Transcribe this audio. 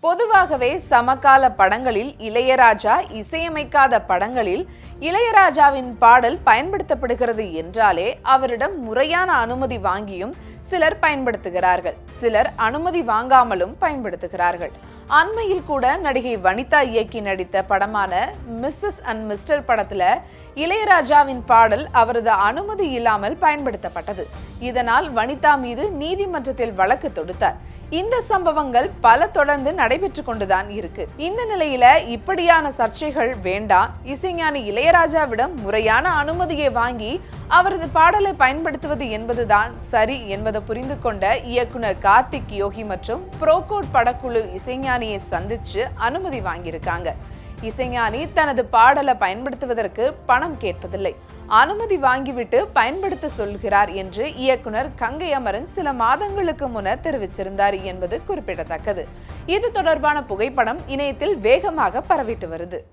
பொதுவாகவே சமகால படங்களில் இளையராஜா இசையமைக்காத படங்களில் இளையராஜாவின் பாடல் பயன்படுத்தப்படுகிறது என்றாலே அவரிடம் முறையான அனுமதி வாங்கியும் சிலர் பயன்படுத்துகிறார்கள், சிலர் அனுமதி வாங்காமலும் பயன்படுத்துகிறார்கள். அண்மையில் கூட நடிகை வனிதா இயக்கி நடித்த படமான மிஸ்ஸஸ் அண்ட் மிஸ்டர் படத்துல இளையராஜாவின் பாடல் அவரது அனுமதி இல்லாமல் பயன்படுத்தப்பட்டது. இதனால் வனிதா மீது நீதிமன்றத்தில் வழக்கு தொடுத்தார். இந்த சம்பவங்கள் பல தொடர்ந்து நடைபெற்று கொண்டுதான் இருக்கு. இந்த நிலையில இப்படியான சர்ச்சைகள் வேண்டாம், இசைஞானி இளையராஜாவிடம் முறையான அனுமதியை வாங்கி அவரது பாடலை பயன்படுத்துவது என்பதுதான் சரி என்பதை புரிந்து கொண்ட இயக்குனர் கார்த்திக் யோகி மற்றும் ப்ரோகோட் படக்குழு இசைஞானியை சந்திச்சு அனுமதி வாங்கியிருக்காங்க. இசைஞானி தனது பாடலை பயன்படுத்துவதற்கு பணம் கேட்பதில்லை, அனுமதி வாங்கிவிட்டு பயன்படுத்த சொல்கிறார் என்று இயக்குனர் கங்கை அமரன் சில மாதங்களுக்கு முன்னர் தெரிவிச்சிருந்தார் என்பது குறிப்பிடத்தக்கது. இது தொடர்பான புகைப்படம் இணையத்தில் வேகமாக பரவிட்டு வருது.